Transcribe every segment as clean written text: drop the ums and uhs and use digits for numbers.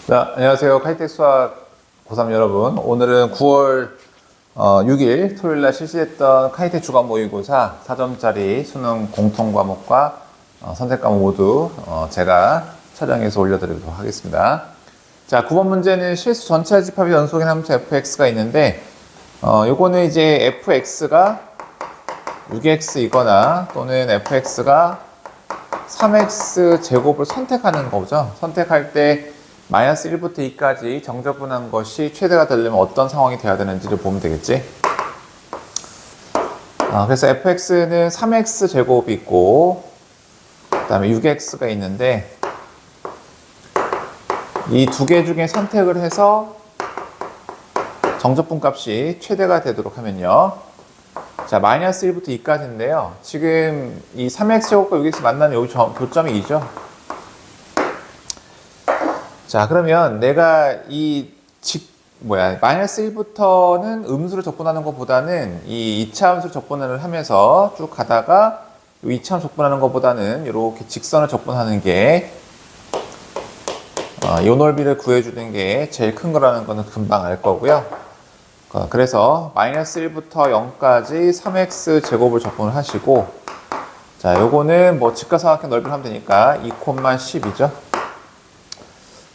자, 안녕하세요. 카이텍 수학 고3 여러분. 오늘은 9월 6일 토요일날 실시했던 카이텍 주간 모의고사 4점짜리 수능 공통 과목과 선택 과목 모두 제가 촬영해서 올려드리도록 하겠습니다. 자, 9번 문제는 실수 전체 집합의 연속인 함수 fx가 있는데 요거는 이제 fx가 6x이거나 또는 fx가 3x 제곱을 선택하는 거죠. 선택할 때 마이너스 1부터 2까지 정적분한 것이 최대가 되려면 어떤 상황이 돼야 되는지를 보면 되겠지. 그래서 fx는 3x 제곱이 있고 그 다음에 6x가 있는데 이 두 개 중에 선택을 해서 정적분 값이 최대가 되도록 하면요. 자, 마이너스 1부터 2까지인데요. 지금 이 3x 제곱과 6x 만나는 여기 교점이 2죠. 자, 그러면 내가 마이너스 1부터는 음수를 적분하는 것보다는 이 2차 함수를 적분을 하면서 쭉 가다가 이 2차 함수 적분하는 것보다는 이렇게 직선을 적분하는 게 이 넓이를 구해주는 게 제일 큰 거라는 거는 금방 알 거고요. 그래서 마이너스 1부터 0까지 3x 제곱을 적분을 하시고, 자, 요거는 뭐 직가삼각형 넓이를 하면 되니까 2,10이죠.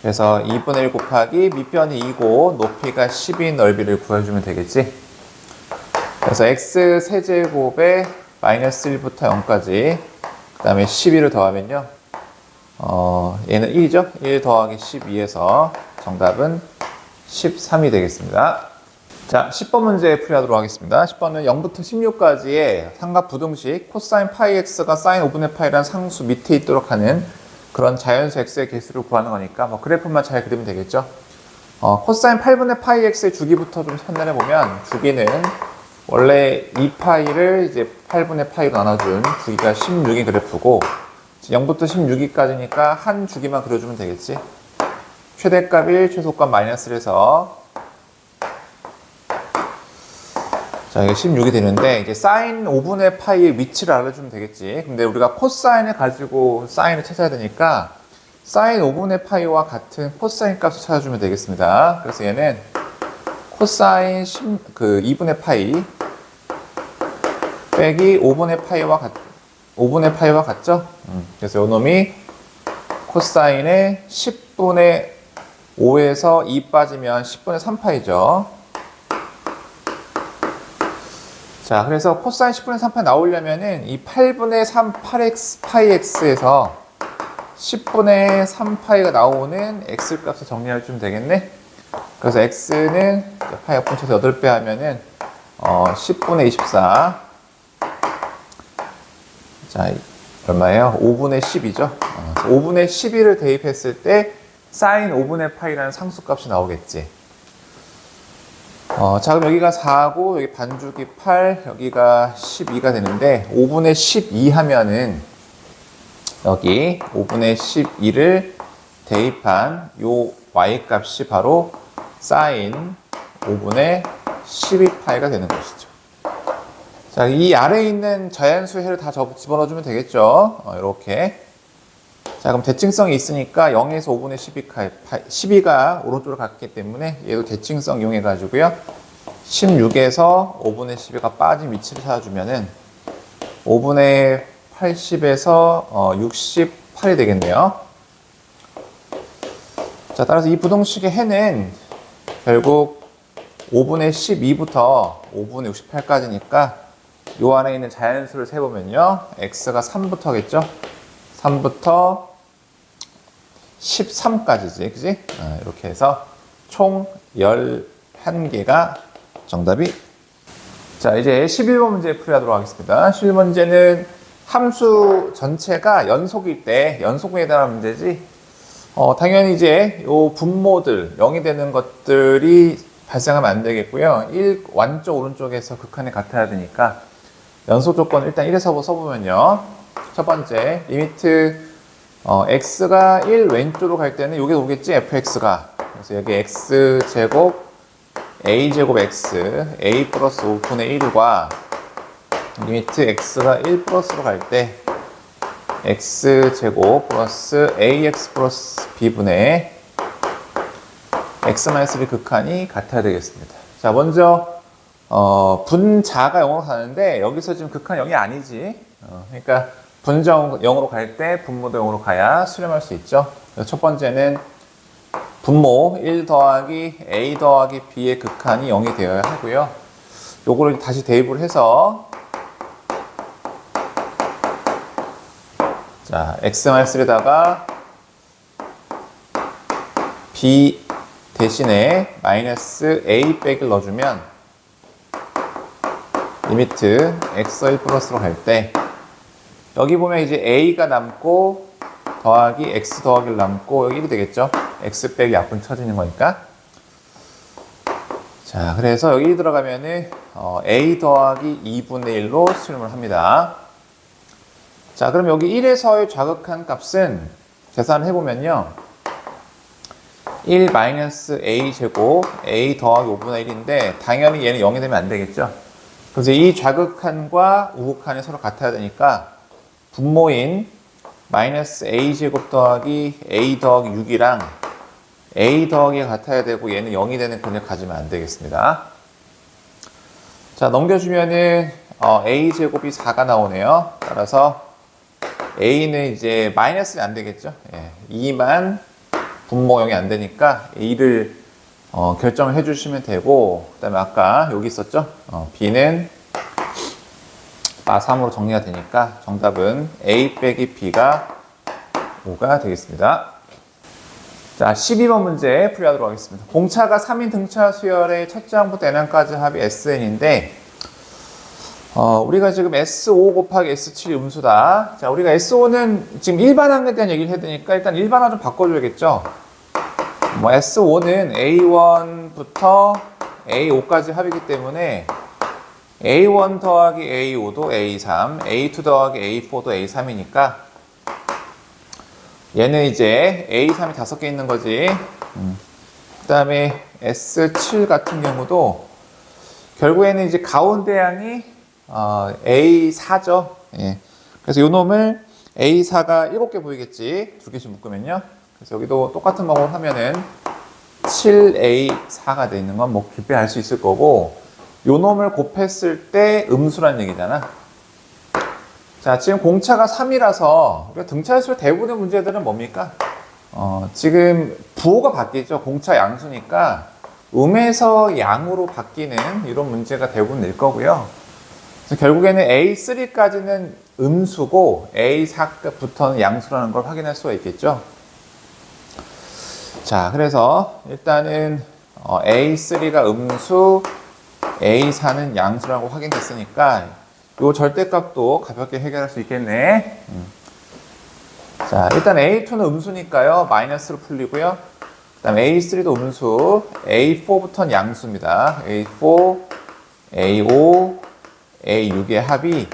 그래서 2분의 1 곱하기 밑변이 2고 높이가 10인 넓이를 구해주면 되겠지. 그래서 x 세제곱에 마이너스 1부터 0까지 그 다음에 12를 더하면요. 얘는 1이죠. 1 더하기 12에서 정답은 13이 되겠습니다. 자, 10번 문제 풀이하도록 하겠습니다. 10번은 0부터 16까지의 삼각 부등식 코사인 파이 x가 사인 5분의 파이라는 상수 밑에 있도록 하는 그런 자연수 x의 개수를 구하는 거니까 뭐 그래프만 잘 그리면 되겠죠. 코사인 8분의 파이 x의 주기부터 좀 판단해 보면 주기는 원래 2파이를 이제 8분의 파이로 나눠준 주기가 16인 그래프고 0부터 16기까지니까 한 주기만 그려주면 되겠지. 최대값 1, 최소값 마이너스를 해서 자, 이게 16이 되는데, 이제 사인 5분의 파이의 위치를 알려주면 되겠지. 근데 우리가 코사인을 가지고 사인을 찾아야 되니까, 사인 5분의 파이와 같은 코사인 값을 찾아주면 되겠습니다. 그래서 얘는 코사인 2분의 파이 빼기 5분의 파이와 같죠? 그래서 요 놈이 코사인의 10분의 5에서 2 빠지면 10분의 3파이죠. 자, 그래서 코사인 10분의 3파이 나오려면은 이 8분의 3 파이 x에서 10분의 3파이가 나오는 x 값을 정리해 주면 되겠네. 그래서 x는 파이 약분쳐서 8배 하면은 10분의 24. 자, 얼마예요? 5분의 10이죠. 5분의 12를 대입했을 때 사인 5분의 파이라는 상수값이 나오겠지. 자, 그럼 여기가 4고 여기 반죽이 8, 여기가 12가 되는데 5분의 12 하면은 여기 5분의 12를 대입한 요 y값이 바로 사인 5분의 12파이가 되는 것이죠. 자, 이 아래에 있는 자연수 해를 다 집어넣어주면 되겠죠. 이렇게. 자, 그럼 대칭성이 있으니까 0에서 5분의 12가 오른쪽으로 갔기 때문에 얘도 대칭성 이용해가지고요. 16에서 5분의 12가 빠진 위치를 찾아주면은 5분의 80에서 68이 되겠네요. 자, 따라서 이 부등식의 해는 결국 5분의 12부터 5분의 68까지니까 요 안에 있는 자연수를 세보면요. x가 3부터겠죠? 3부터 13까지지, 그지? 이렇게 해서 총 11개가 정답이. 자, 이제 11번 문제 풀이하도록 하겠습니다. 11번 문제는 함수 전체가 연속일 때, 연속에 대한 문제지. 당연히 이제 요 분모들, 0이 되는 것들이 발생하면 안 되겠고요. 완쪽 오른쪽에서 극한이 같아야 되니까 연속 조건 일단 1에서 써보면요. 첫 번째, 리미트 x가 1 왼쪽으로 갈 때는 여기 오겠지, fx가. 그래서 여기 x제곱 a제곱 x, a 플러스 5분의 1과 리미트 x가 1 플러스로 갈 때 x제곱 플러스 ax 플러스 b분의 x-1 극한이 같아야 되겠습니다. 자, 먼저 분자가 0으로 가는데 여기서 지금 극한 0이 아니지. 그러니까 분자 0으로 갈 때 분모도 0으로 가야 수렴할 수 있죠. 첫 번째는 분모 1 더하기 a 더하기 b의 극한이 0이 되어야 하고요. 요거를 다시 대입을 해서 자, x-3에다가 b 대신에 마이너스 a 백을 넣어주면 리미트 x1 플러스로 갈 때 여기 보면 이제 a가 남고 더하기 x 더하기를 남고 여기 1이 되겠죠? x 빼기 약분 쳐지는 거니까. 자, 그래서 여기 들어가면은 a 더하기 2분의 1로 수렴을 합니다. 자, 그럼 여기 1에서의 좌극한 값은 계산을 해보면요. 1 마이너스 a 제곱 a 더하기 5분의 1인데 당연히 얘는 0이 되면 안 되겠죠. 그래서 이 좌극한과 우극한이 서로 같아야 되니까 분모인 마이너스 a 제곱 더하기 a 더하기 6이랑 a 더하기가 같아야 되고 얘는 0이 되는 근을 가지면 안 되겠습니다. 자, 넘겨주면은 a 제곱이 4가 나오네요. 따라서 a는 이제 마이너스는 안 되겠죠. 예, 2만 분모 0이 안 되니까 a를 결정을 해주시면 되고, 그 다음에 아까 여기 있었죠. b는 마3으로 정리가 되니까 정답은 a 빼기 b가 5가 되겠습니다. 자, 12번 문제 풀이하도록 하겠습니다. 공차가 3인 등차 수열의 첫째 항부터 n항까지 합이 SN인데 우리가 지금 S5 곱하기 S7이 음수다. 자, 우리가 S5는 지금 일반항에 대한 얘기를 해야 되니까 일단 일반항 좀 바꿔줘야겠죠. 뭐 S5는 A1부터 A5까지 합이기 때문에 A1 더하기 A5도 A3, A2 더하기 A4도 A3이니까 얘는 이제 A3이 5개 있는 거지. 그 다음에 S7 같은 경우도 결국에는 이제 가운데 항이 A4죠. 예. 그래서 요 놈을 A4가 7개 보이겠지. 2개씩 묶으면요. 그래서 여기도 똑같은 방법을 하면은 7A4가 돼 있는 건 뭐 깊게 알 수 있을 거고, 요 놈을 곱했을 때 음수란 얘기잖아. 자, 지금 공차가 3이라서 우리가 등차수의 대부분의 문제들은 뭡니까? 지금 부호가 바뀌죠. 공차 양수니까 음에서 양으로 바뀌는 이런 문제가 대부분 낼 거고요. 그래서 결국에는 A3까지는 음수고 A4부터는 양수라는 걸 확인할 수가 있겠죠. 자, 그래서 일단은 A3가 음수, A4는 양수라고 확인됐으니까 요 절대값도 가볍게 해결할 수 있겠네. 자, 일단 A2는 음수니까요. 마이너스로 풀리고요. 그 다음에 A3도 음수, A4부터는 양수입니다. A4, A5, A6의 합이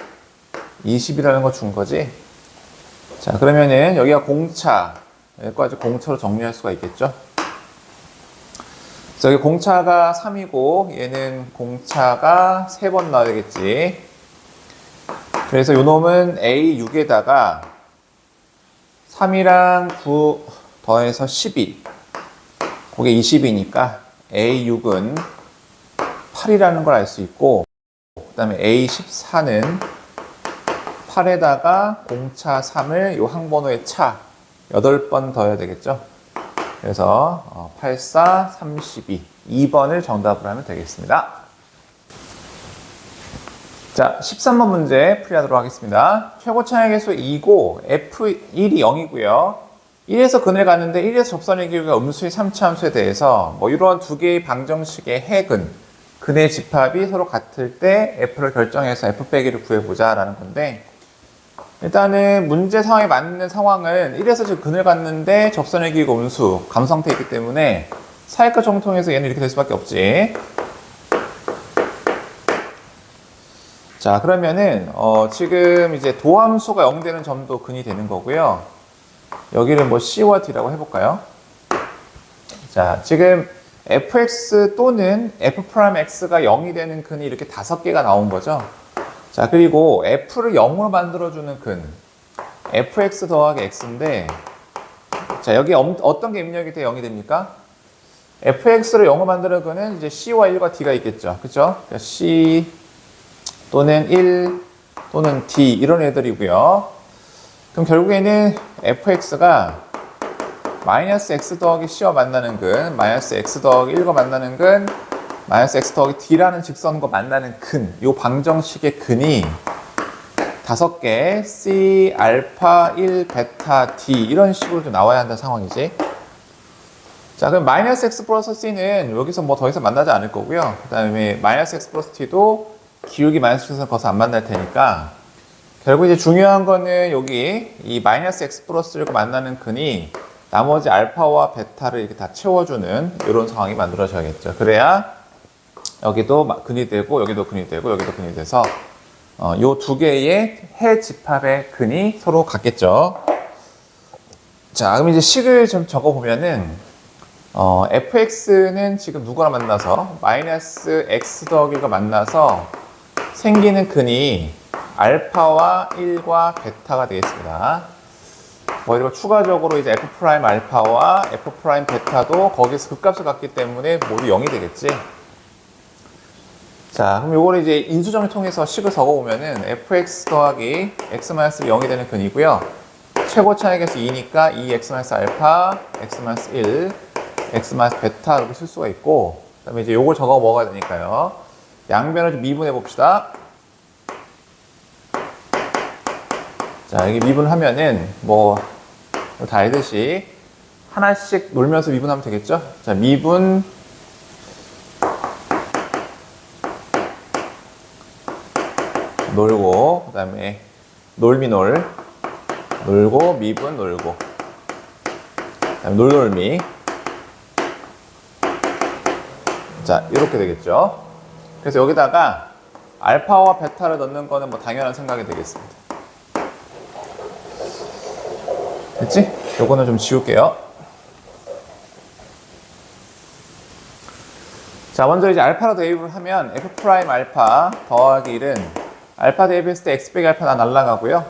20이라는 거 준 거지. 자, 그러면은 여기가 공차, 여기까지 공차로 정리할 수가 있겠죠. 그래서 여기 공차가 3이고 얘는 공차가 3번 나와야 되겠지. 그래서 요 놈은 A6에다가 3이랑 9 더해서 12, 그게 20이니까 A6은 8이라는 걸 알 수 있고, 그 다음에 A14는 8에다가 공차 3을 요 항번호의 차 8번 더해야 되겠죠. 그래서 8, 4, 32, 2번을 정답으로 하면 되겠습니다. 자, 13번 문제 풀이하도록 하겠습니다. 최고 차의 개수 2고 F1이 0이고요. 1에서 근을 갔는데 1에서 접선의 길이가 음수의 3차 함수에 대해서 뭐 이런 두 개의 방정식의 해근, 근의 집합이 서로 같을 때 F를 결정해서 F 빼기를 구해보자 라는 건데, 일단은 문제 상황에 맞는 상황은 1에서 지금 근을 갔는데 접선의 길이가 음수, 감상태 있기 때문에 사이클 정통해서 얘는 이렇게 될 수밖에 없지. 자, 그러면은 지금 이제 도함수가 0 되는 점도 근이 되는 거고요. 여기를 뭐 C와 D라고 해볼까요? 자, 지금 fx 또는 f'x가 0이 되는 근이 이렇게 5개가 나온 거죠. 자, 그리고 f를 0으로 만들어주는 근 fx 더하기 x인데, 자, 여기 어떤 게 입력이 돼 0이 됩니까? fx를 0을 만드는 거는 이제 c와 1과 d가 있겠죠. 그죠? 그러니까 c 또는 1 또는 d 이런 애들이고요. 그럼 결국에는 fx가 마이너스 x 더하기 c와 만나는 근, 마이너스 x 더하기 1과 만나는 근, 마이너스 x 더하기 d라는 직선과 만나는 근, 요 방정식의 근이 5개, c, 알파, 1, 베타, d 이런 식으로 좀 나와야 한다는 상황이지. 자, 그럼 마이너스 x 플러스 c는 여기서 뭐 더 이상 만나지 않을 거고요. 그 다음에 마이너스 x 플러스 t도 기울기 마이너스 x에서 거기서 안 만날 테니까 결국 이제 중요한 거는 여기 이 마이너스 x 플러스 1과 만나는 근이 나머지 알파와 베타를 이렇게 다 채워주는 이런 상황이 만들어져야겠죠. 그래야 여기도 근이 되고 여기도 근이 되고 여기도 근이 돼서 요 두 개의 해 집합의 근이 서로 같겠죠. 자, 그럼 이제 식을 좀 적어보면은 fx는 지금 누구랑 만나서 마이너스 x 더하기가 만나서 생기는 근이 알파와 1과 베타가 되겠습니다. 뭐 이거 추가적으로 이제 f 프라임 알파와 f 프라임 베타도 거기서 극값을 갖기 때문에 모두 0이 되겠지. 자, 그럼 요거를 이제 인수점을 통해서 식을 적어보면은 fx 더하기 x 마이너스 0이 되는 근이고요. 최고 차익에서 2니까 2x 마이너스 알파, x 마이너스 1, x 마이너스 베타 이렇게 쓸 수가 있고, 그 다음에 이제 요걸 적어 먹어야 되니까요. 양변을 좀 미분해 봅시다. 자, 여기 미분하면은 뭐 다 알듯이 하나씩 놀면서 미분하면 되겠죠? 자, 미분 놀고, 그 다음에 놀미 놀고, 미분 놀고, 그 다음에 놀미. 자, 이렇게 되겠죠? 그래서 여기다가 알파와 베타를 넣는 거는 뭐 당연한 생각이 되겠습니다. 됐지? 요거는 좀 지울게요. 자, 먼저 이제 알파로 대입을 하면 f 프라임 알파 더하기 1은 알파 대입했을 때 x 빼기 알파 다 날라가고요.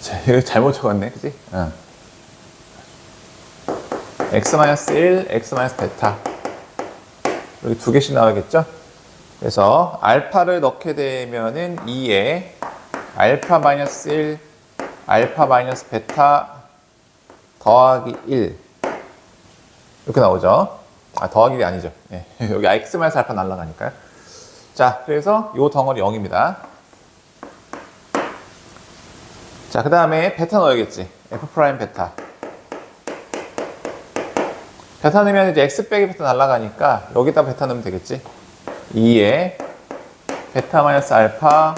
자, 이거 잘못 적었네, 그치? 응. x-1, x-베타. 여기 두 개씩 나오겠죠? 그래서 알파를 넣게 되면은 2에 알파 마이너스 1, 알파 마이너스 베타 더하기 1 이렇게 나오죠. 아, 더하기 1이 아니죠. 예, 여기 x 마이너스 알파 날라가니까요. 자, 그래서 요 덩어리 0입니다. 자, 그 다음에 베타 넣어야겠지. f 프라임 베타. 베타 넣으면 이제 x 빼기 베타 날라가니까 여기다 베타 넣으면 되겠지. 2에 베타 마이너스 알파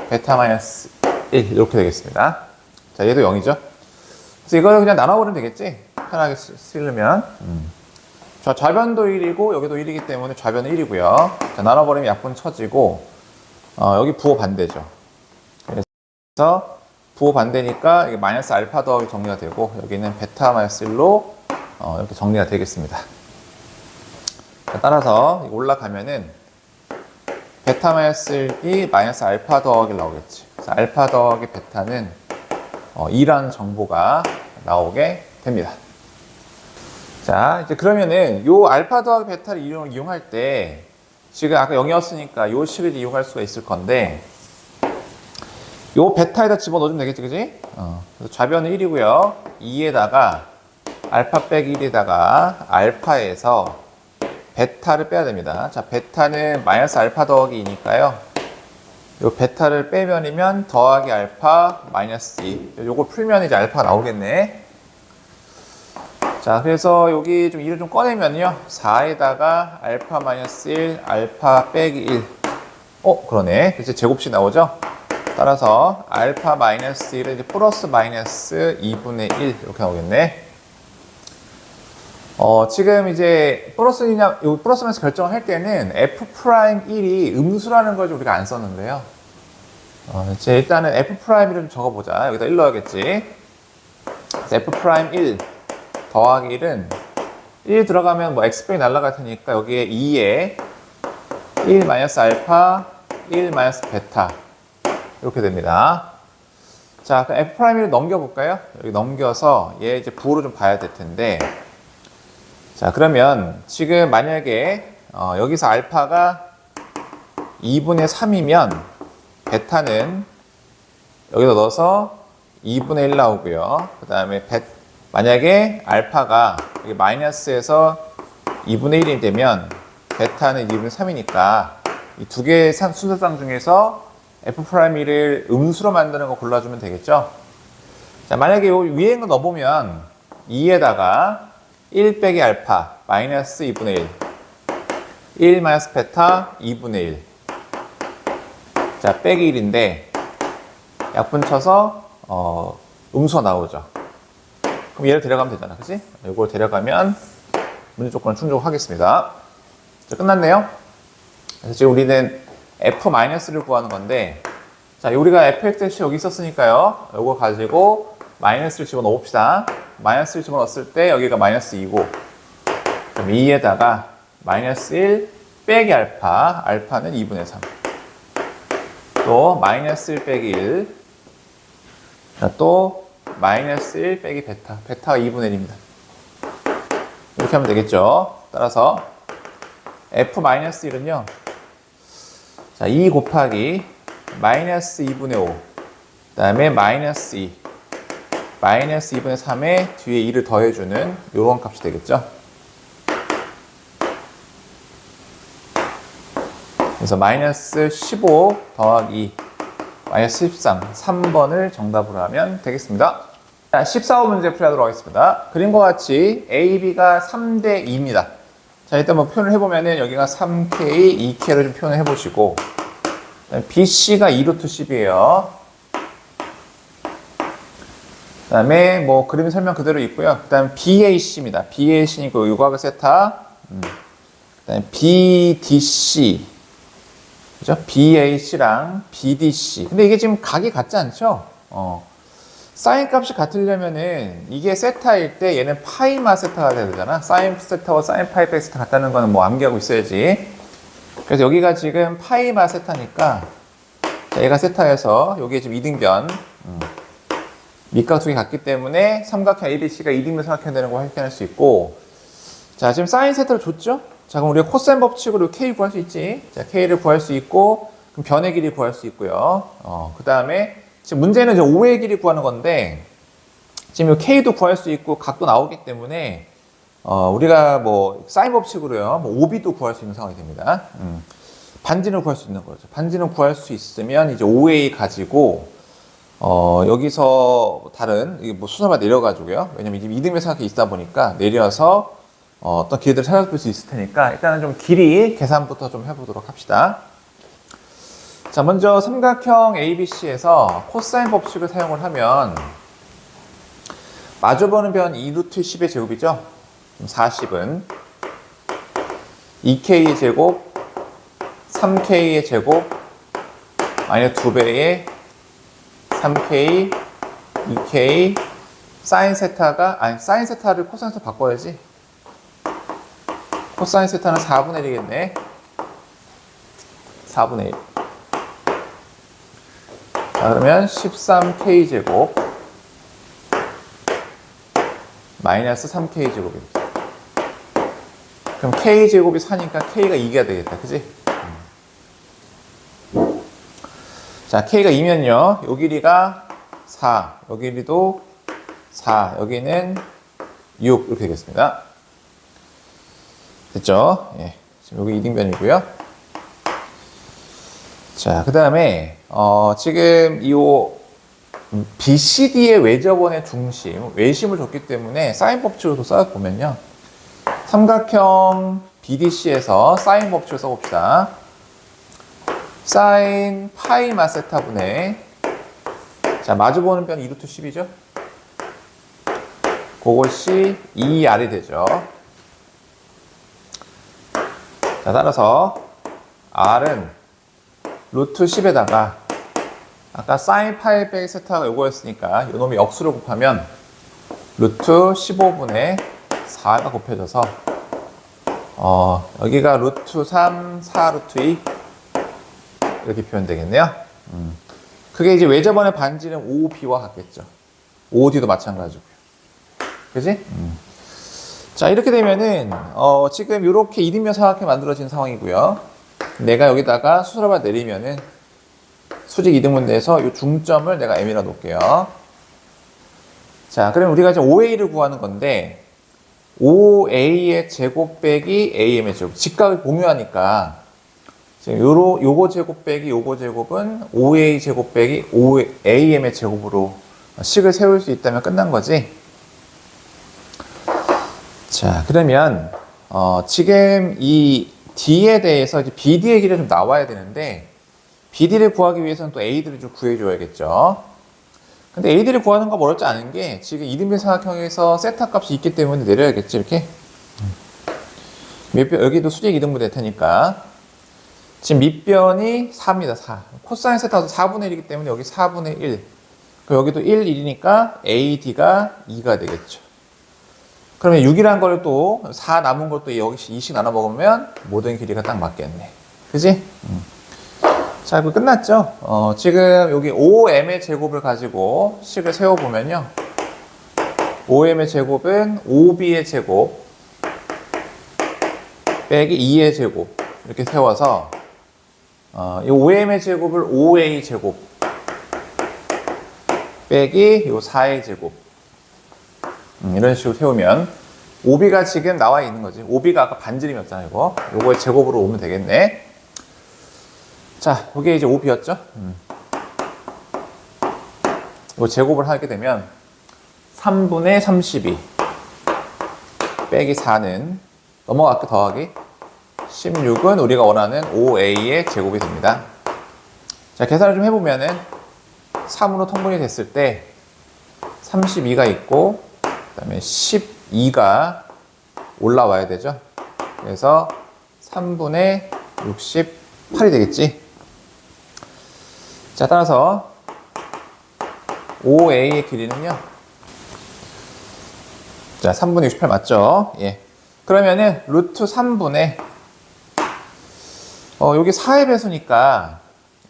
베타 마이너스 1 이렇게 되겠습니다. 자, 얘도 0이죠. 그래서 이거를 그냥 나눠버리면 되겠지. 편하게 쓰려면. 자, 좌변도 1이고 여기도 1이기 때문에 좌변은 1이고요. 자, 나눠버리면 약분 처지고 여기 부호 반대죠. 그래서 부호 반대니까 이게 마이너스 알파 더하기 정리가 되고 여기는 베타 마이너스 1로 이렇게 정리가 되겠습니다. 자, 따라서 올라가면은 베타 마이너스 1이 마이너스 알파 더하기 나오겠지. 그래서 알파 더하기 베타는 2라는 정보가 나오게 됩니다. 자, 이제 그러면은 요 알파 더하기 베타를 이용할 때 지금 아까 0이었으니까 요 식을 이용할 수가 있을 건데 요 베타에다 집어넣으면 되겠지, 그지? 그래서 좌변은 1이고요. 2에다가 알파 빼기 1에다가 알파에서 베타를 빼야 됩니다. 자, 베타는 마이너스 알파 더하기 2니까요. 요 베타를 빼면이면 더하기 알파 마이너스 2. 요걸 풀면 이제 알파가 나오겠네. 자, 그래서 여기 좀 2를 좀 꺼내면요. 4에다가 알파 마이너스 1, 알파 빼기 1. 그러네. 그래서 제곱식 나오죠? 따라서 알파 마이너스 1은 이제 플러스 마이너스 2분의 1 이렇게 나오겠네. 지금 이제 플러스냐, 요 플러스 마이너스 결정을 할 때는 f 프라임 1이 음수라는 걸 우리가 안 썼는데요. 이제 일단은 f 프라임 1을 좀 적어보자. 여기다 1 넣어야겠지. f 프라임 1 더하기 1은 1 들어가면 뭐 x 빼기 날라갈 테니까 여기에 2에 1 마이너스 알파, 1 마이너스 베타 이렇게 됩니다. 자, 그럼 F'를 넘겨볼까요? 여기 넘겨서 얘 이제 부호로 좀 봐야 될 텐데. 자, 그러면 지금 만약에 여기서 알파가 2분의 3이면 베타는 여기다 넣어서 2분의 1 나오고요. 그 다음에 만약에 알파가 여기 마이너스에서 2분의 1이 되면 베타는 2분의 3이니까 이 두 개의 순서상 중에서 F'를 음수로 만드는 거 골라주면 되겠죠. 자, 만약에 요 위에 있는 거 넣어보면 2에다가 1 빼기 알파 마이너스 2분의 1 1 마이너스 베타 2분의 1 자, 빼기 1인데 약분 쳐서 음수가 나오죠. 그럼 얘를 데려가면 되잖아, 그치? 이걸 데려가면 문제 조건을 충족하겠습니다. 자, 끝났네요. 그래서 지금 우리는 F-를 구하는 건데, 자, 우리가 fx 여기 있었으니까요. 이거 가지고 마이너스를 집어넣읍시다. 마이너스를 집어넣었을 때 여기가 마이너스 2고, 그럼 2에다가 마이너스 1 빼기 알파, 알파는 2분의 3. 또 마이너스 1 빼기 1, 자, 또 마이너스 1 빼기 베타, 베타가 2분의 1입니다. 이렇게 하면 되겠죠. 따라서 F-1은요, 자, 2 곱하기 마이너스 2분의 5, 그 다음에 마이너스 2, 마이너스 2분의 3에 뒤에 2를 더해주는 이런 값이 되겠죠. 그래서 마이너스 15 더하기 2, 마이너스 13, 3번을 정답으로 하면 되겠습니다. 자, 14호 문제 풀이하도록 하겠습니다. 그림과 같이 A, B가 3대 2입니다. 자, 일단 뭐 표현을 해보면은 여기가 3K, 2K를 좀 표현을 해보시고, B, C가 2루트 10이에요. 그 다음에 뭐 그림 설명 그대로 있고요. 그 다음 BAC입니다. BAC니까 유곽의 세타. 그 다음에 BDC. 그죠? BAC랑 BDC. 근데 이게 지금 각이 같지 않죠? 사인 값이 같으려면은 이게 세타일 때 얘는 파이마 세타가 돼야 되잖아. 사인 세타와 사인 파이 백 세타 같다는 거는 뭐 암기하고 있어야지. 그래서 여기가 지금 파이마 세타니까 얘가 세타여서 여기에 지금 이등변 밑각 두 개 같기 때문에 삼각형 ABC가 이등변 삼각형 되는 거 확인할 수 있고, 자, 지금 사인 세타를 줬죠? 자, 그럼 우리가 코사인 법칙으로 K 구할 수 있지. 자, K를 구할 수 있고, 그럼 변의 길이 구할 수 있고요. 그 다음에 지금 문제는 이제 5의 길이 구하는 건데, 지금 이 K도 구할 수 있고, 각도 나오기 때문에, 우리가 뭐, 사인 법칙으로요, 뭐, OB도 구할 수 있는 상황이 됩니다. 반지는 구할 수 있는 거죠. 반지는 구할 수 있으면 이제 5A 가지고, 여기서 다른, 이게 뭐 수선화 내려가지고요. 왜냐면 지금 이등변 삼각형이 있다 보니까 내려서, 어떤 길들을 찾아볼 수 있을 테니까 일단은 좀 길이 계산부터 좀 해보도록 합시다. 자, 먼저 삼각형 ABC에서 코사인 법칙을 사용을 하면 마주보는 변 2루트 10의 제곱이죠. 40은 2K의 제곱, 3K의 제곱, 마이너스 2배의 3K, 2K, 사인 세타를 코사인으로 바꿔야지. 코사인 세타는 4분의 1이겠네. 4분의 1. 자, 그러면 13K제곱 마이너스 3K제곱입니다. 그럼 K제곱이 4니까 K가 2가 되겠다. 그지? 자, K가 2면요. 요 길이가 4, 요 길이도 4, 여기는 6 이렇게 되겠습니다. 됐죠? 예. 지금 여기 이등변이고요. 자, 그 다음에 지금 이 BCD의 외접원의 중심, 외심을 줬기 때문에 사인 법칙으로 써보면요. 삼각형 BDC에서 사인 법칙을 써봅시다. 사인 파이마 세타분의, 자, 마주보는 변 2루트 10이죠? 그것이 2R이 되죠. 자, 따라서 R은 루트 10에다가 아까 사인 파이 빼기 세타가 요거였으니까 요 놈이 역수를 곱하면 루트 15분의 4가 곱해져서 여기가 루트 3, 4 루트 2 이렇게 표현되겠네요. 그게 이제 외접원의 반지는 OB와 같겠죠. OD도 마찬가지고요. 그지? 자, 이렇게 되면은, 지금 이렇게 이등변 사각형이 만들어진 상황이고요. 내가 여기다가 수설화 내리면은, 수직 이등분대에서 이 중점을 내가 M이라 놓을게요. 자, 그럼 우리가 이제 OA를 구하는 건데, OA의 제곱 빼기 AM의 제곱. 직각을 공유하니까, 지금 요거 제곱 빼기 요거 제곱은 OA 제곱 빼기 AM의 제곱으로 식을 세울 수 있다면 끝난 거지. 자, 그러면 지금 이 D에 대해서 이제 BD의 길이 좀 나와야 되는데 BD를 구하기 위해서는 또 AD를 좀 구해줘야겠죠. 근데 AD를 구하는 거 어렵지 않은 게 지금 이등변 사각형에서 세타 값이 있기 때문에 내려야겠지, 이렇게. 여기도 수직 이등분 될 테니까. 지금 밑변이 4입니다, 4. 코사인 세타도 4분의 1이기 때문에 여기 4분의 1. 여기도 1, 1이니까 AD가 2가 되겠죠. 그러면 6이라는 걸 또 4 남은 것도 여기 2씩 나눠 먹으면 모든 길이가 딱 맞겠네. 그지? 자, 이거 끝났죠? 지금 여기 5m의 제곱을 가지고 식을 세워보면요. 5m의 제곱은 5b의 제곱 빼기 2의 제곱 이렇게 세워서 이 5m의 제곱을 5a 제곱 빼기 요 4의 제곱 이런 식으로 세우면 OB가 지금 나와 있는 거지. OB가 아까 반지름이었잖아요. 요거의 제곱으로 오면 되겠네. 자, 이게 이제 OB였죠. 요 제곱을 하게 되면 3분의 32 빼기 4는 넘어갈게 더하기 16은 우리가 원하는 5a의 제곱이 됩니다. 자, 계산을 좀 해보면은 3으로 통분이 됐을 때 32가 있고 그 다음에 12가 올라와야 되죠. 그래서 3분의 68이 되겠지. 자, 따라서 5a의 길이는요. 자, 3분의 68 맞죠? 예. 그러면은 루트 3분의 여기 4의 배수니까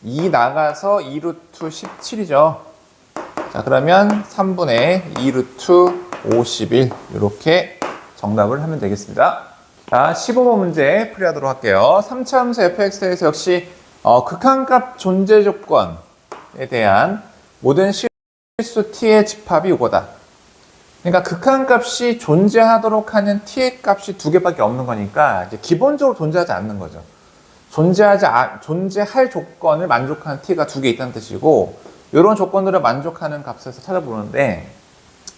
2 나가서 2루트 17이죠. 자, 그러면 3분의 2루트 51 이렇게 정답을 하면 되겠습니다. 자, 15번 문제 풀이하도록 할게요. 3차 함수 fx에서 역시 극한값 존재 조건에 대한 모든 실수 t의 집합이 이거다. 그러니까 극한값이 존재하도록 하는 t의 값이 두 개밖에 없는 거니까 이제 기본적으로 존재하지 않는 거죠. 존재할 조건을 만족하는 t가 두 개 있다는 뜻이고, 이런 조건들을 만족하는 값에서 찾아보는데,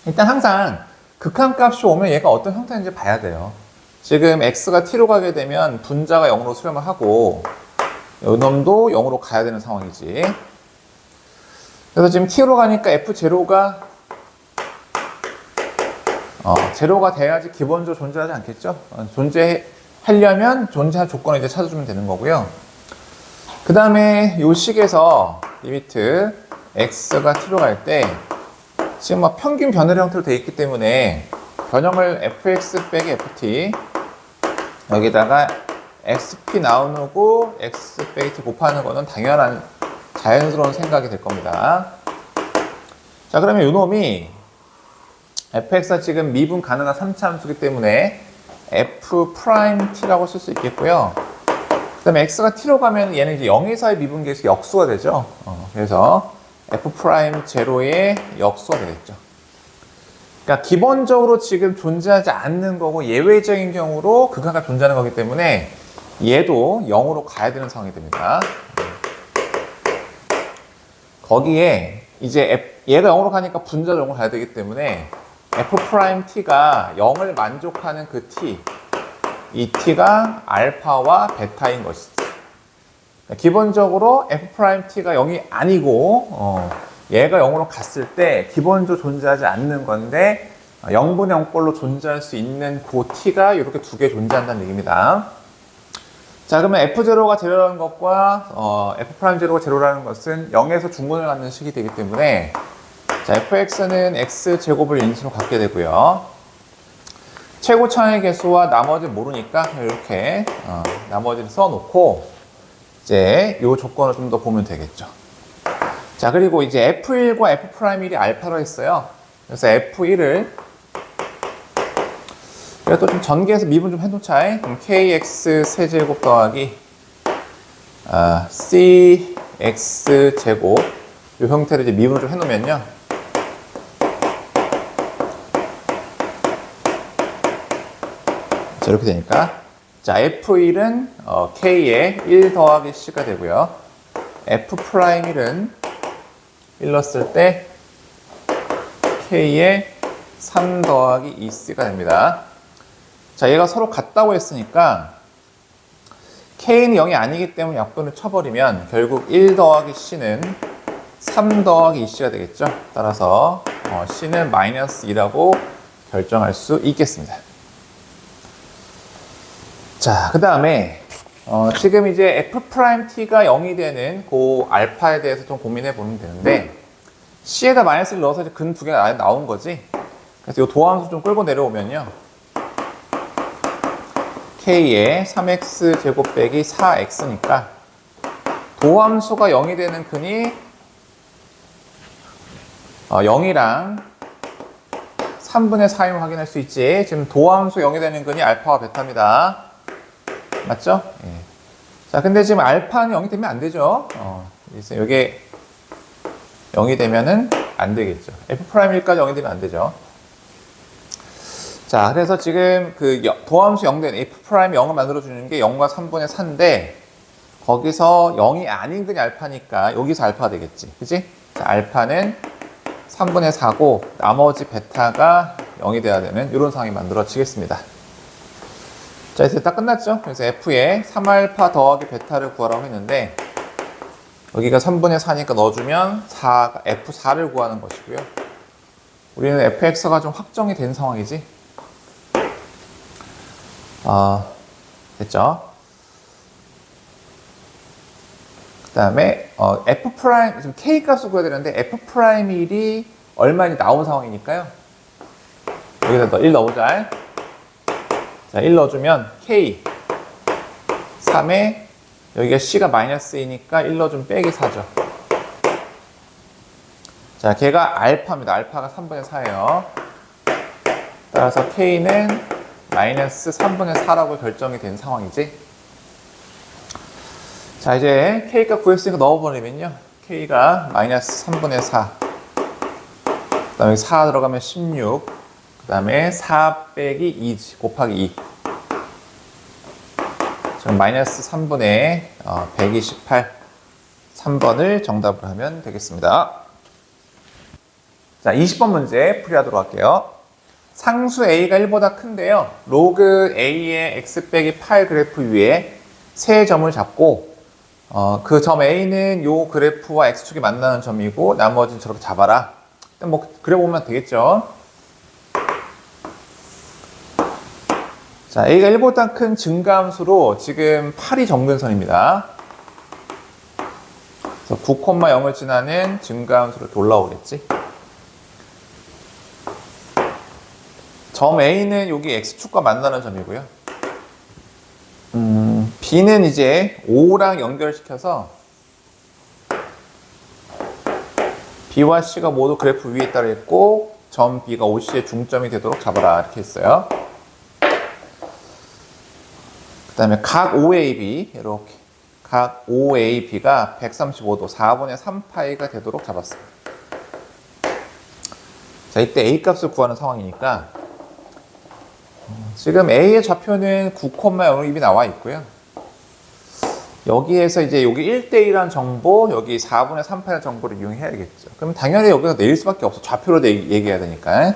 일단 항상 극한값이 오면 얘가 어떤 형태인지 봐야 돼요. 지금 x가 t로 가게 되면 분자가 0으로 수렴을 하고 요놈도 0으로 가야 되는 상황이지. 그래서 지금 t로 가니까 f0가 제로가 돼야지 기본적으로 존재하지 않겠죠? 존재하려면 존재할 조건을 이제 찾아주면 되는 거고요. 그 다음에 요 식에서 리미트 x가 t로 갈 때 지금 막 평균 변화의 형태로 되어 있기 때문에 변형을 fx 빼기 ft 여기다가 xp 나누고 x 빼기 t 곱하는 거는 당연한 자연스러운 생각이 될 겁니다. 자, 그러면 요 놈이 fx가 지금 미분 가능한 3차 함수이기 때문에 f't라고 쓸 수 있겠고요. 그 다음에 x가 t로 가면 얘는 이제 0에서의 미분계에서 역수가 되죠. 그래서 f'제로의 역수가 되겠죠. 그러니까 기본적으로 지금 존재하지 않는 거고 예외적인 경우로 극한값 존재하는 거기 때문에 얘도 0으로 가야 되는 상황이 됩니다. 거기에 이제 얘가 0으로 가니까 분자도 0으로 가야 되기 때문에 f't가 0을 만족하는 그 t, 이 t가 알파와 베타인 것이지. 기본적으로 f't가 0이 아니고 얘가 0으로 갔을 때 기본적으로 존재하지 않는 건데 0분의 0꼴로 존재할 수 있는 그 t가 이렇게 두 개 존재한다는 얘기입니다. 자, 그러면 f0가 제로라는 것과 f'제로가 제로라는 것은 0에서 중분을 갖는 식이 되기 때문에 자, fx는 x제곱을 인수로 갖게 되고요. 최고차의 개수와 나머지 모르니까 이렇게 나머지를 써놓고 이제 이 조건을 좀 더 보면 되겠죠. 자, 그리고 이제 F1과 F'1이 알파로 했어요. 그래서 F1을 그래도 좀 전개해서 미분 좀 해놓자. 그럼 KX 세제곱 더하기 CX 제곱 이 형태로 이제 미분을 좀 해놓으면요. 자, 이렇게 되니까 자, F1은 K에 1 더하기 C가 되고요. F'1은 1 넣었을 때 K에 3 더하기 2C가 됩니다. 자, 얘가 서로 같다고 했으니까 K는 0이 아니기 때문에 약분을 쳐버리면 결국 1 더하기 C는 3 더하기 2C가 되겠죠. 따라서 C는 마이너스 2라고 결정할 수 있겠습니다. 자, 그 다음에 지금 이제 F'T가 0이 되는 그 알파에 대해서 좀 고민해 보면 되는데 C에다 마이너스를 넣어서 이제 근 두 개가 나온 거지. 그래서 이 도함수 좀 끌고 내려오면요. K에 3x 제곱 빼기 4x니까 도함수가 0이 되는 근이 0이랑 3분의 4임 확인할 수 있지. 지금 도함수 0이 되는 근이 알파와 베타입니다. 맞죠? 예. 자, 근데 지금 알파는 0이 되면 안 되죠. 이게 0이 되면은 안 되겠죠. F'1까지 0이 되면 안 되죠. 자, 그래서 지금 그 도함수 0된 F' 0을 만들어주는 게 0과 3분의 4인데 거기서 0이 아닌 근이 알파니까 여기서 알파가 되겠지. 그치? 자, 알파는 3분의 4고 나머지 베타가 0이 돼야 되는 이런 상황이 만들어지겠습니다. 자, 이제 딱 끝났죠? 그래서 F에 3알파 더하기 베타를 구하라고 했는데 여기가 3분의 4니까 넣어주면 F4를 구하는 것이고요. 우리는 fx가 좀 확정이 된 상황이지. 됐죠? 그 다음에 f' 지금 k 값을 구해야 되는데 f'1이 얼마인지 나온 상황이니까요. 여기다 1 넣어보자. 자, 1 넣어주면 k 3에 여기가 c가 마이너스 2니까 1 넣어주면 빼기 4죠. 자, 걔가 알파입니다. 알파가 3분의 4예요. 따라서 k는 마이너스 3분의 4라고 결정이 된 상황이지. 자, 이제 k값 구했으니까 넣어버리면요. k가 마이너스 3분의 4. 그 다음에 4 들어가면 16. 그 다음에 4 빼기 2 곱하기 2. 지금 마이너스 3분의 128. 3번을 정답으로 하면 되겠습니다. 자, 20번 문제 풀이하도록 할게요. 상수 a가 1보다 큰데요. 로그 a의 x 빼기 8 그래프 위에 세 점을 잡고 그 점 a는 요 그래프와 x축이 만나는 점이고 나머지는 저렇게 잡아라. 일단 뭐 그려보면 되겠죠. 자, a가 1보다 큰 증가함수로 지금 8이 정근선입니다. 그래서 9,0을 지나는 증가함수로 올라오겠지. 점 A는 여기 X축과 만나는 점이고요. B는 이제 O랑 연결시켜서 B와 C가 모두 그래프 위에 따라 있고 점 B가 OC의 중점이 되도록 잡아라 이렇게 했어요. 그 다음에 각 OAB 이렇게 각 OAB가 135도 4분의 3파이가 되도록 잡았습니다. 자, 이때 A 값을 구하는 상황이니까 지금 A의 좌표는 9,0이 나와 있고요. 여기에서 이제 여기 1대1한 정보, 여기 4분의 3파의 정보를 이용해야겠죠. 그럼 당연히 여기서 내릴 수밖에 없어. 좌표로 얘기해야 되니까.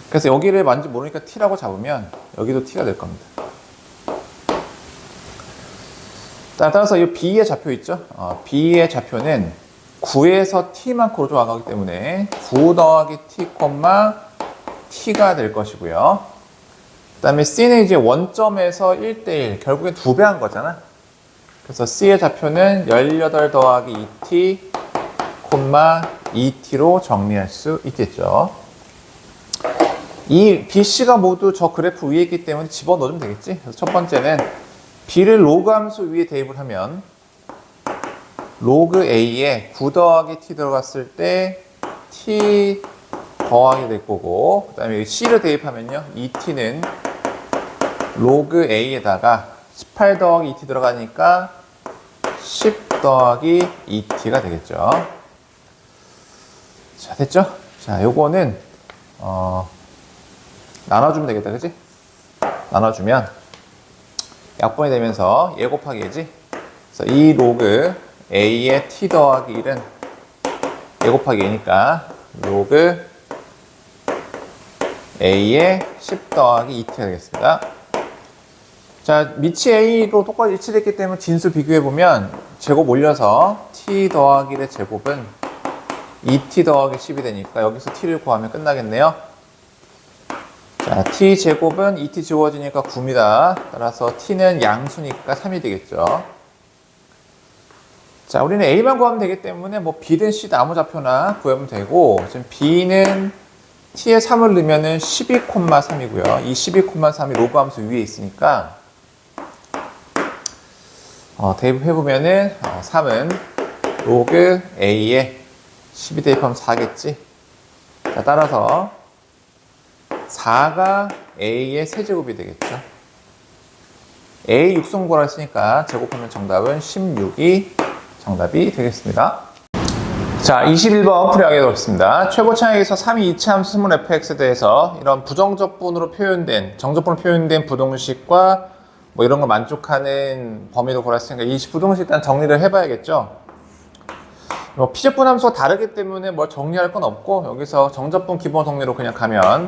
그래서 여기를 뭔지 모르니까 T라고 잡으면 여기도 T가 될 겁니다. 따라서 이 B의 좌표 있죠? B의 좌표는 9에서 T만큼 올라가기 때문에 9 더하기 T, T가 될 것이고요. 그 다음에 C는 이제 원점에서 1대1, 결국엔 2배 한 거잖아. 그래서 C의 좌표는 18 더하기 2T, 2T로 정리할 수 있겠죠. 이 B, C가 모두 저 그래프 위에 있기 때문에 집어넣으면 되겠지. 그래서 첫 번째는 B를 로그 함수 위에 대입을 하면 로그 A에 9 더하기 T 들어갔을 때 T 더하기 될 거고, 그 다음에 C를 대입하면요, 2T는 로그 A에다가 18 더하기 2T 들어가니까 10 더하기 2T가 되겠죠. 자, 됐죠? 자, 요거는 나눠주면 되겠다, 그치? 나눠주면 약분이 되면서 얘 곱하기 얘지? 그래서 이 로그 A의 T 더하기 1은 얘 곱하기 얘니까 로그 A의 10 더하기 2T가 되겠습니다. 자, 밑이 A로 똑같이 일치됐기 때문에 진수 비교해보면 제곱 올려서 T 더하기 1의 제곱은 2T 더하기 10이 되니까 여기서 T를 구하면 끝나겠네요. 자, T 제곱은 2T 지워지니까 9입니다. 따라서 T는 양수니까 3이 되겠죠. 자, 우리는 A만 구하면 되기 때문에 뭐 B든 C든 아무 좌표나 구하면 되고, 지금 B는 T에 3을 넣으면 12,3이고요. 이 12,3이 로그 함수 위에 있으니까 대입해보면은 3은 로그 A에 12 대입하면 4겠지. 자, 따라서 4가 A의 세제곱이 되겠죠. A 육성구라 했으니까 제곱하면 정답은 16이 정답이 되겠습니다. 자, 21번 풀이하게 되겠습니다. 최고 차항에서 3이 이차함수 스몰 fx에 대해서 이런 부정적분으로 표현된, 정적분으로 표현된 부동식과 뭐 이런 걸 만족하는 범위로 골랐으니까 이 부동식 일단 정리를 해봐야겠죠. 뭐 피적분 함수가 다르기 때문에 뭘 정리할 건 없고, 여기서 정적분 기본 정리로 그냥 가면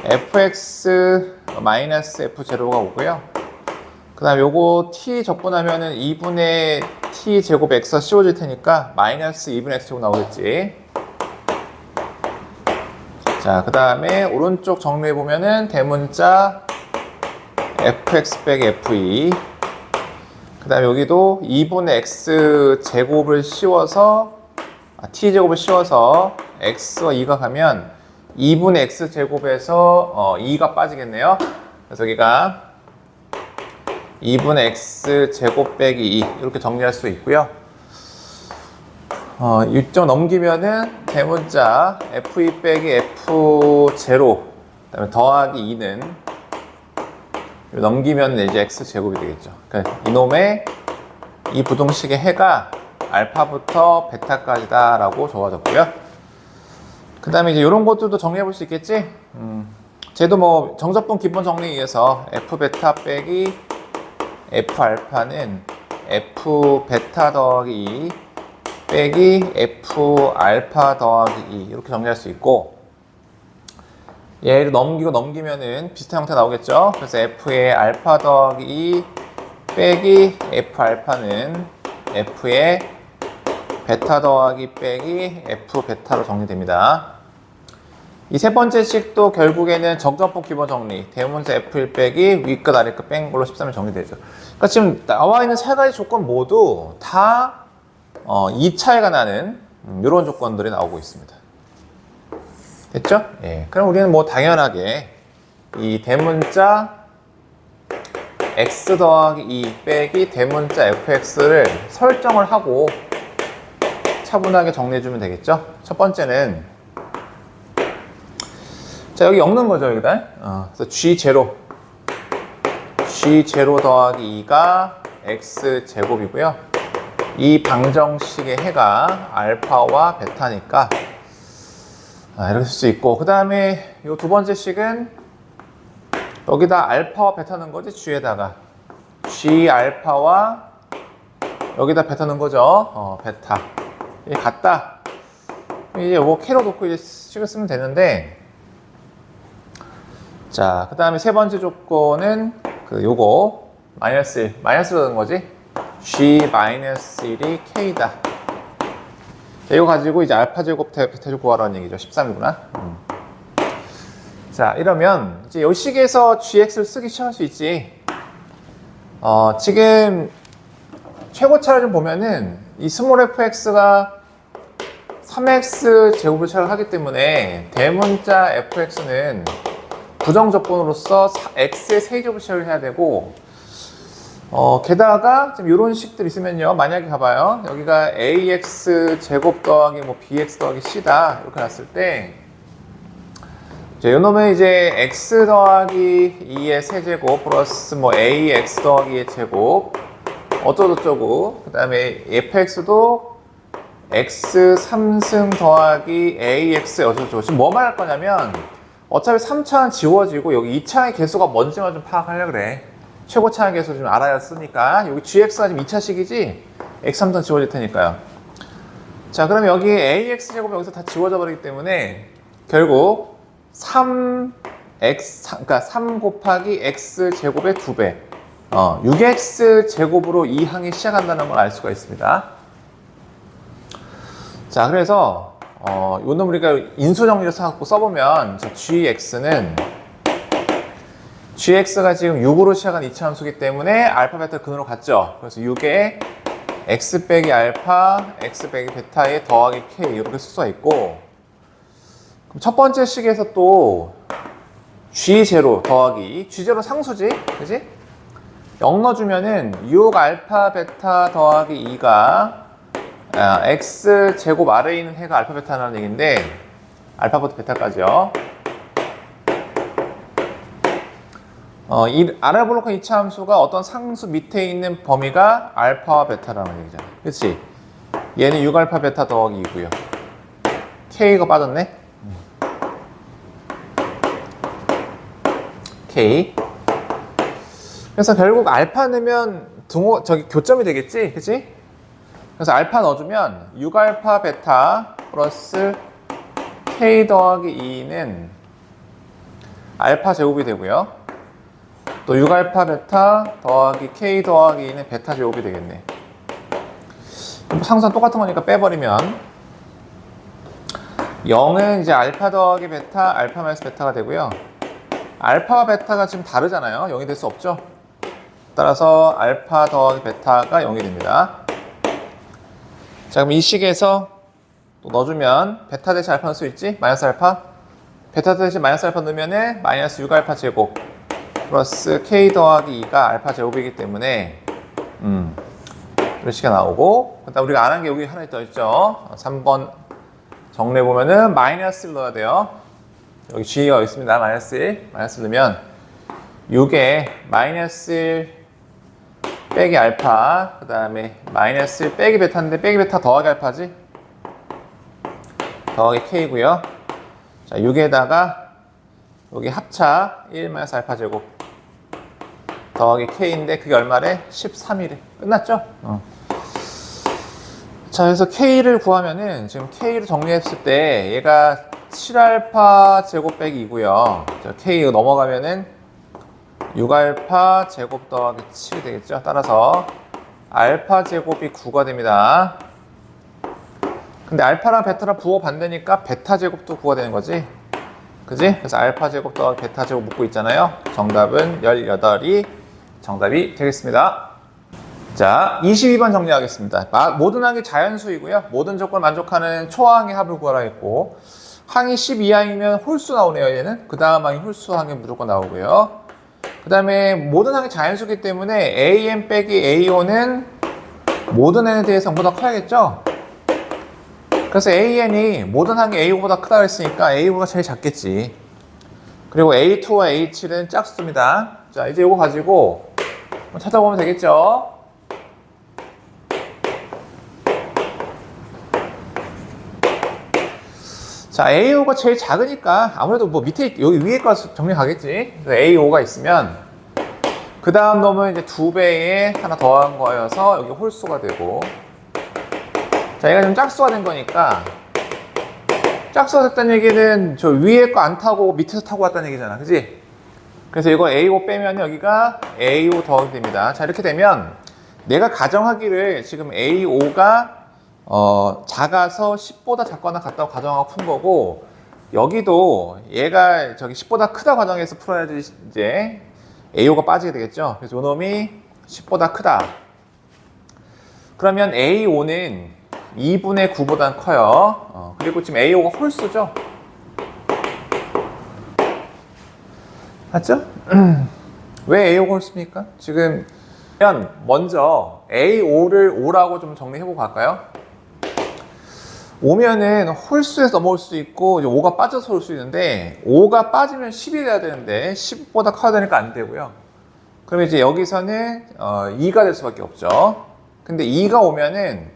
fx-f0가 오고요. 그 다음 요거 t 적분하면은 2분의 t 제곱 x가 씌워질 테니까 마이너스 2분의 x 제곱 나오겠지. 자, 그 다음에 오른쪽 정리해보면은 대문자 fx 빼기 fe. 그 다음에 여기도 2분의 x 제곱을 씌워서, t 제곱을 씌워서 x와 2가 가면 2분의 x 제곱에서 2가 빠지겠네요. 그래서 여기가 2분의 x 제곱 빼기 2 이렇게 정리할 수 있고요. 6점 넘기면은 대문자 f2 빼기 f0 그다음에 더하기 2는 넘기면 이제 x 제곱이 되겠죠. 그러니까 이놈의 이 부동식의 해가 알파부터 베타까지다라고 적어졌고요. 그 다음에 이제 이런 것들도 정리해 볼 수 있겠지? 쟤도 뭐 정적분 기본 정리에 의해서 f 베타 빼기 f 알파는 f 베타 더하기 2 빼기 f 알파 더하기 2 이렇게 정리할 수 있고, 얘를 넘기면은 비슷한 형태 나오겠죠? 그래서 f의 알파 더하기 2 빼기 f 알파는 f의 베타 더하기 빼기 f 베타로 정리됩니다. 이 세 번째 식도 결국에는 정적분 기본 정리, 대문자 f1 빼기 위끝 아래끝 뺀 걸로 13일 정리되죠. 그러니까 지금 나와 있는 세 가지 조건 모두 다 2차이가 나는 이런 조건들이 나오고 있습니다. 됐죠? 예. 그럼 우리는 뭐 당연하게 이 대문자 x 더하기 2 빼기 대문자 fx를 설정을 하고 차분하게 정리해주면 되겠죠? 첫 번째는 자, 여기 엮는 거죠, 여기다. 그래서 g0 더하기 2가 x 제곱이고요. 이 방정식의 해가 알파와 베타니까 이렇게 쓸 수 있고, 그 다음에 이 두 번째 식은 여기다 알파와 베타 넣은 거지, g에다가 g 알파와 여기다 베타 넣은 거죠. 베타 이게 같다. 이제 요거 캐로 놓고 이제 식을 쓰면 되는데, 자, 그 다음에 세 번째 조건은 요거 마이너스 1 넣은 거지. g-1이 k다. 자, 이거 가지고 이제 알파 제곱 베타 제곱 구하라는 얘기죠. 13이구나. 자, 이러면 이제 이 식에서 gx를 쓰기 시작할 수 있지. 지금 최고차를 좀 보면은 이 스몰 fx가 3x 제곱을 처리하기 때문에 대문자 fx는 부정적분으로서 x의 세제곱을 처리해야 되고, 게다가 지금 이런 식들 있으면요. 만약에 가봐요. 여기가 ax 제곱 더하기 뭐 bx 더하기 c다. 이렇게 놨을 때, 이제 요놈은 이제 x 더하기 2의 세제곱 플러스 뭐 ax 더하기 2의 제곱 어쩌고저쩌고 그 다음에 fx도 x 3승 더하기 ax 어쩌고저쩌고. 지금 뭐 말할 거냐면 어차피 3차는 지워지고 여기 2차의 개수가 뭔지만 좀 파악하려고 그래. 최고 차의 개수 좀 알아야 쓰니까. 여기 gx가 지금 2차식이지 x 3선 지워질 테니까요. 자, 그럼 여기 ax 제곱이 여기서 다 지워져 버리기 때문에 결국 3x, 그러니까 3 곱하기 x 제곱의 2배 6x 제곱으로 이 항이 시작한다는 걸 알 수가 있습니다. 자, 그래서 요 놈 우리가 인수 정리를 써갖고 써보면 gx는 gx가 지금 6으로 시작한 2차 함수이기 때문에 알파 베타 근으로 갔죠. 그래서 6에 x 빼기 알파, x 빼기 베타에 더하기 k 이렇게 쓸 수가 있고, 그럼 첫 번째 식에서 또 g0 더하기 g0 상수지, 그지? 0 넣어주면은 6 알파 베타 더하기 2가 x 제곱 아래에 있는 해가 알파 베타라는 얘기인데 알파부터 베타까지요. 이 알아볼록한 2차 함수가 어떤 상수 밑에 있는 범위가 알파와 베타라는 얘기잖아. 그치? 얘는 6알파 베타 더하기 2고요. k가 빠졌네? k. 그래서 결국 알파 넣으면 교점이 되겠지? 그치? 그래서 알파 넣어주면 6알파 베타 플러스 k 더하기 2는 알파 제곱이 되고요. 또 6알파 베타 더하기 k 더하기 2는 베타 제곱이 되겠네. 상수는 똑같은 거니까 빼버리면 0은 이제 알파 더하기 베타, 알파 마이너스 베타가 되고요. 알파와 베타가 지금 다르잖아요. 0이 될 수 없죠. 따라서 알파 더하기 베타가 0이 됩니다. 자, 그럼 이 식에서 또 넣어주면 베타 대신 알파 넣을 수 있지? 마이너스 알파. 베타 대신 마이너스 알파 넣으면 마이너스 6알파 제곱 플러스 k 더하기 2가 알파 제곱이기 때문에 이런 식이 나오고, 그다음 우리가 안 한 게 여기 하나 더 있죠. 3번 정리해 보면은 마이너스를 넣어야 돼요. 여기 g가 있습니다. 마이너스 1. 마이너스 넣으면 6에 마이너스 1 빼기 알파, 그 다음에 마이너스 1 빼기 베타인데 빼기 베타 더하기 알파지? 더하기 k고요. 자, 6에다가 여기 합차 1 마이너스 알파 제곱 더하기 k인데 그게 얼마래? 13이래. 끝났죠? 자, 그래서 k를 구하면은 지금 k를 정리했을 때 얘가 7알파 제곱 빼기 2고요. 자, k 이거 넘어가면은 6알파 제곱 더하기 7이 되겠죠. 따라서 알파 제곱이 9가 됩니다. 근데 알파랑 베타랑 부호 반대니까 베타 제곱도 9가 되는 거지. 그지? 그래서 알파 제곱 더하기 베타 제곱 묻고 있잖아요. 정답은 18이 정답이 되겠습니다. 자, 22번 정리하겠습니다. 모든 항이 자연수이고요. 모든 조건 만족하는 초항의 합을 구하라 했고, 항이 12항이면 홀수 나오네요, 얘는. 그 다음 항이 홀수항이 무조건 나오고요. 그 다음에 모든 항이 자연수이기 때문에 an 빼기 ao는 모든 n에 대해서 0보다 커야겠죠? 그래서 an이 모든 항이 a오보다 크다고 했으니까 a오가 제일 작겠지. 그리고 a2와 a7은 짝수입니다. 자, 이제 이거 가지고 찾아보면 되겠죠? 자, AO가 제일 작으니까 아무래도 뭐 밑에 여기 위에 거 정리 가겠지. 그래서 AO가 있으면 그 다음 놈은 이제 2배에 하나 더한 거여서 여기 홀수가 되고, 자, 얘가 좀 짝수가 된 거니까 짝수가 됐다는 얘기는 저 위에 거 안 타고 밑에서 타고 왔다는 얘기잖아, 그지? 그래서 이거 AO 빼면 여기가 AO 더하기 됩니다. 자, 이렇게 되면 내가 가정하기를 지금 AO가 작아서 10보다 작거나 같다고 가정하고 푼 거고, 여기도 얘가 저기 10보다 크다 가정해서 풀어야지 이제 AO가 빠지게 되겠죠. 그래서 요 놈이 10보다 크다. 그러면 AO는 2분의 9보다 커요. 그리고 지금 AO가 홀수죠. 맞죠? 왜 AO가 홀수입니까? 지금 먼저 A5를 5라고 좀 정리해보고 갈까요? 5면은 홀수에서 넘어올 수도 있고 5가 빠져서 올 수 있는데 5가 빠지면 10이 돼야 되는데 10보다 커야 되니까 안 되고요. 그럼 이제 여기서는 2가 될 수밖에 없죠. 근데 2가 오면은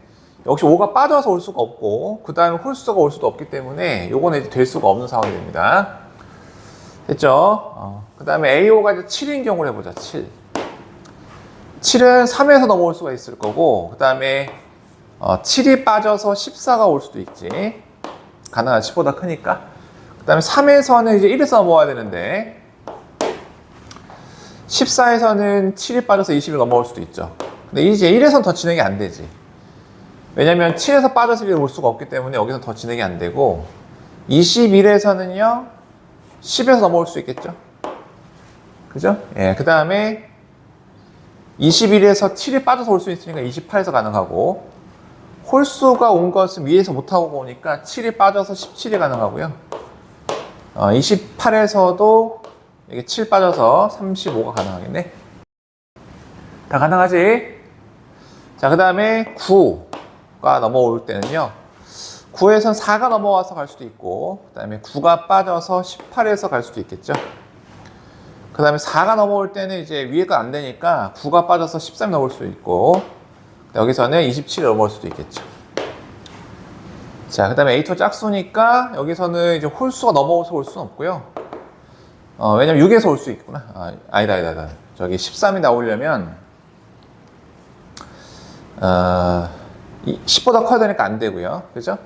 역시 5가 빠져서 올 수가 없고 그 다음에 홀수가 올 수도 없기 때문에 요거는 이제 될 수가 없는 상황이 됩니다. 됐죠? 그 다음에 A5가 이제 7인 경우를 해보자. 7. 7은 3에서 넘어올 수가 있을 거고 그 다음에 7이 빠져서 14가 올 수도 있지. 가능한 10보다 크니까. 그 다음에 3에서는 이제 1에서 넘어와야 되는데 14에서는 7이 빠져서 20이 넘어올 수도 있죠. 근데 이제 1에서는 더 진행이 안 되지. 왜냐면 7에서 빠져서 1이 올 수가 없기 때문에 여기서 더 진행이 안 되고 21에서는요 10에서 넘어올 수 있겠죠. 그죠? 예, 그 다음에 21에서 7이 빠져서 올 수 있으니까 28에서 가능하고 홀수가 온 것은 위에서 못하고 오니까 7이 빠져서 17이 가능하고요. 28에서도 이게 7 빠져서 35가 가능하겠네. 다 가능하지? 자, 그 다음에 9가 넘어올 때는요. 9에선 4가 넘어와서 갈 수도 있고, 그 다음에 9가 빠져서 18에서 갈 수도 있겠죠. 그 다음에 4가 넘어올 때는 이제 위에가 안 되니까 9가 빠져서 13이 넘어올 수도 있고, 여기서는 27이 넘어올 수도 있겠죠. 자, 그 다음에 A2 짝수니까 여기서는 이제 홀수가 넘어서 올 수는 없고요. 왜냐면 6에서 올 수 있구나. 아니다. 저기 13이 나오려면 10보다 커야 되니까 안 되고요. 그죠?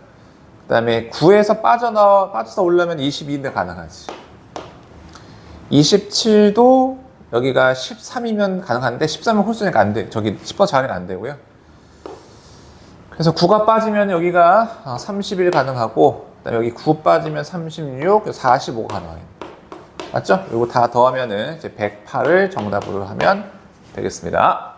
그 다음에 9에서 빠져서 오려면 22인데 가능하지. 27도 여기가 13이면 가능한데 13은 홀수니까 안 돼. 저기 10보다 작으니까 안 되고요. 그래서 9가 빠지면 여기가 31 가능하고, 그다음에 여기 9 빠지면 36, 45가 가능해요. 맞죠? 이거 다 더하면은 이제 108을 정답으로 하면 되겠습니다.